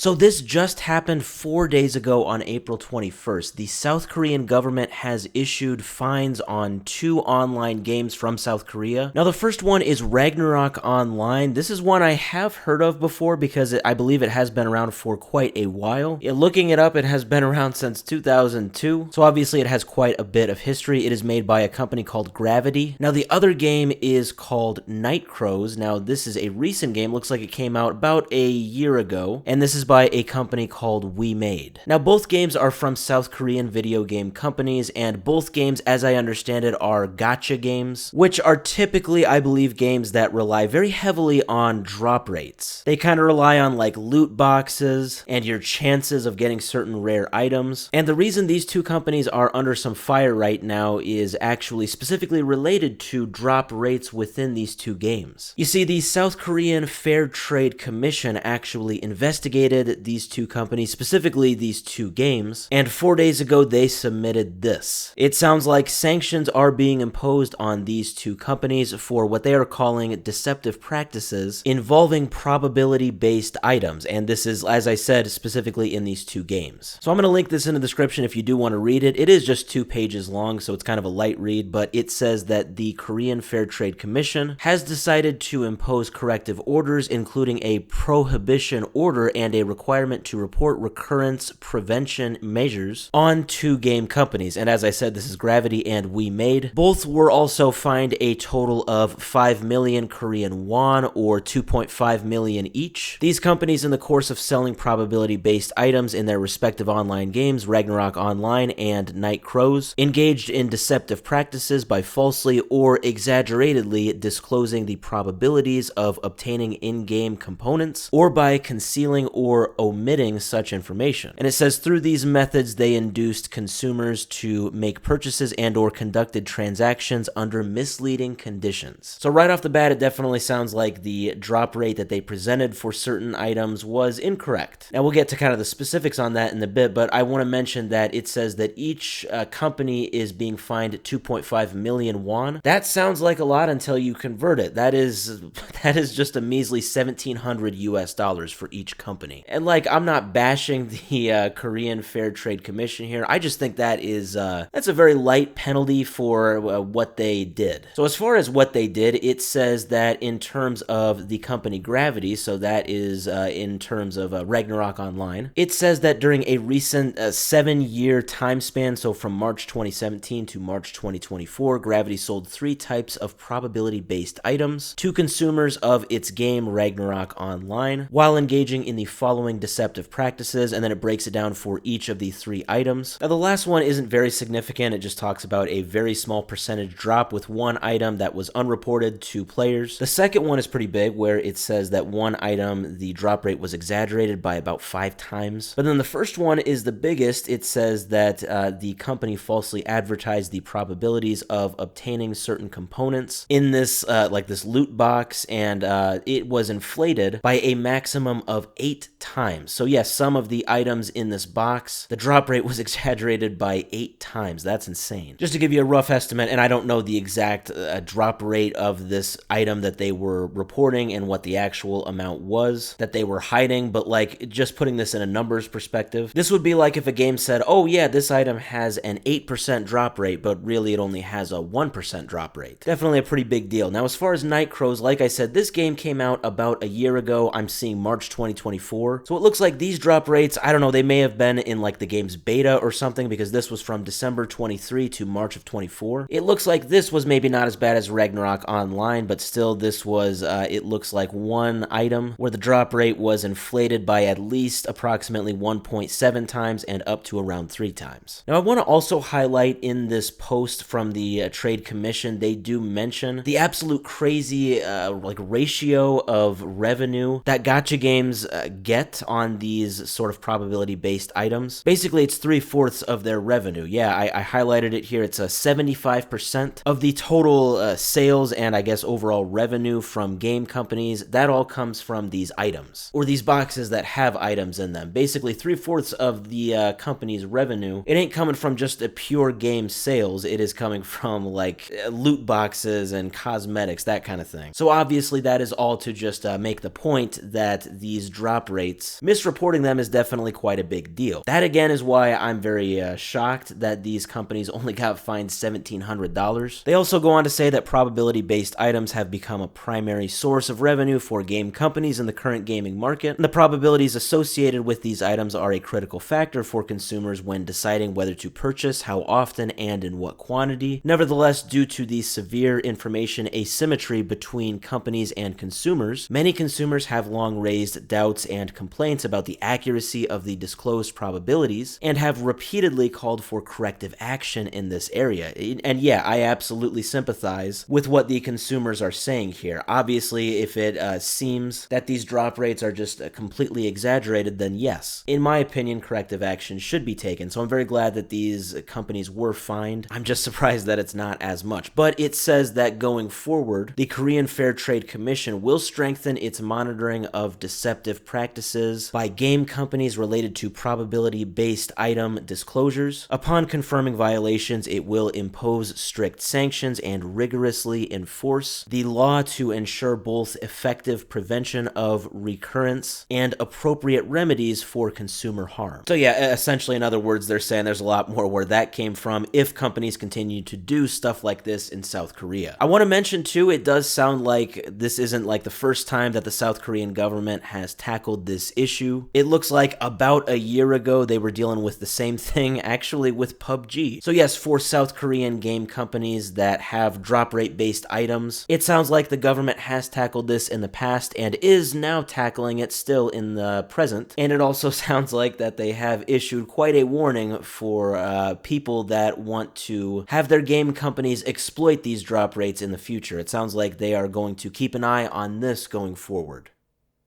So this just happened 4 days ago on April 21st. The South Korean government has issued fines on 2 online games from South Korea. Now the first one is Ragnarok Online. This is one I have heard of before because I believe it has been around for quite a while. Looking it up, it has been around since 2002, so obviously it has quite a bit of history. It is made by a company called Gravity. Now the other game is called Night Crows. Now this is a recent game, looks like it came out about a year ago, and this is by a company called WEMADE. Now both games are from South Korean video game companies, and both games, as I understand it, are gacha games, which are typically, I believe, games that rely very heavily on drop rates. They kind of rely on like loot boxes and your chances of getting certain rare items. And the reason these two companies are under some fire right now is actually specifically related to drop rates within these two games. You see, the South Korean Fair Trade Commission actually investigated these two companies, specifically these two games, and 4 days ago they submitted this. It sounds like sanctions are being imposed on these two companies for what they are calling deceptive practices involving probability-based items, and this is, as I said, specifically in these two games. So I'm going to link this in the description if you do want to read it. It is just 2 pages long, so it's kind of a light read, but it says that the Korean Fair Trade Commission has decided to impose corrective orders, including a prohibition order and a requirement to report recurrence prevention measures on 2 game companies. And as I said, this is Gravity and WeMade. Both were also fined a total of 5 million Korean won, or 2.5 million each. These companies, in the course of selling probability-based items in their respective online games, Ragnarok Online and Night Crows, engaged in deceptive practices by falsely or exaggeratedly disclosing the probabilities of obtaining in-game components, or by concealing or omitting such information. And it says through these methods they induced consumers to make purchases and or conducted transactions under misleading conditions. So right off the bat, it definitely sounds like the drop rate that they presented for certain items was incorrect. Now we'll get to kind of the specifics on that in a bit, but I want to mention that it says that each company is being fined 2.5 million won. That sounds like a lot until you convert it. That is just a measly 1,700 US dollars for each company. And like, I'm not bashing the Korean Fair Trade Commission here. I just think that is that's a very light penalty for what they did. So as far as what they did, it says that in terms of the company Gravity, so that is in terms of Ragnarok Online, it says that during a recent 7-year time span, so from March 2017 to March 2024, Gravity sold 3 types of probability-based items to consumers of its game Ragnarok Online, while engaging in the following deceptive practices, and then it breaks it down for each of the 3 items. Now the last one isn't very significant. It just talks about a very small percentage drop with 1 item that was unreported to players. The second one is pretty big, where it says that 1 item, the drop rate was exaggerated by about 5 times. But then the first one is the biggest. It says that the company falsely advertised the probabilities of obtaining certain components in this like this loot box, and it was inflated by a maximum of 8 times. So yes, some of the items in this box, the drop rate was exaggerated by 8 times. That's insane. Just to give you a rough estimate, and I don't know the exact drop rate of this item that they were reporting and what the actual amount was that they were hiding, but like, just putting this in a numbers perspective, this would be like if a game said, oh yeah, this item has an 8% drop rate, but really it only has a 1% drop rate. Definitely a pretty big deal. Now as far as Night Crows, like I said, this game came out about a year ago. I'm seeing March 2024. So it looks like these drop rates, I don't know, they may have been in like the game's beta or something, because this was from December 23 to March of 24. It looks like this was maybe not as bad as Ragnarok Online, but still this was, it looks like 1 item where the drop rate was inflated by at least approximately 1.7 times and up to around 3 times. Now I want to also highlight in this post from the Trade Commission, they do mention the absolute crazy like ratio of revenue that gacha games get on these sort of probability-based items. Basically, it's 3/4 of their revenue. Yeah, I highlighted it here. It's a 75% of the total sales and I guess overall revenue from game companies. That all comes from these items, or these boxes that have items in them. Basically, 3/4 of the company's revenue, it ain't coming from just a pure game sales. It is coming from like loot boxes and cosmetics, that kind of thing. So obviously that is all to just make the point that these drop rates rates, misreporting them is definitely quite a big deal. That again is why I'm very shocked that these companies only got fined $1,700. They also go on to say that probability-based items have become a primary source of revenue for game companies in the current gaming market, and the probabilities associated with these items are a critical factor for consumers when deciding whether to purchase, how often, and in what quantity. Nevertheless, due to the severe information asymmetry between companies and consumers, many consumers have long raised doubts and complaints about the accuracy of the disclosed probabilities and have repeatedly called for corrective action in this area. And yeah, I absolutely sympathize with what the consumers are saying here. Obviously, if it seems that these drop rates are just completely exaggerated, then yes, in my opinion, corrective action should be taken. So I'm very glad that these companies were fined. I'm just surprised that it's not as much. But it says that going forward, the Korean Fair Trade Commission will strengthen its monitoring of deceptive practices by game companies related to probability-based item disclosures. Upon confirming violations, it will impose strict sanctions and rigorously enforce the law to ensure both effective prevention of recurrence and appropriate remedies for consumer harm. So yeah, essentially, in other words, they're saying there's a lot more where that came from if companies continue to do stuff like this in South Korea. I want to mention too, it does sound like this isn't like the first time that the South Korean government has tackled this issue. It looks like about a year ago they were dealing with the same thing actually with PUBG. So yes, for South Korean game companies that have drop rate based items, it sounds like the government has tackled this in the past and is now tackling it still in the present. And it also sounds like that they have issued quite a warning for people that want to have their game companies exploit these drop rates in the future. It sounds like they are going to keep an eye on this going forward.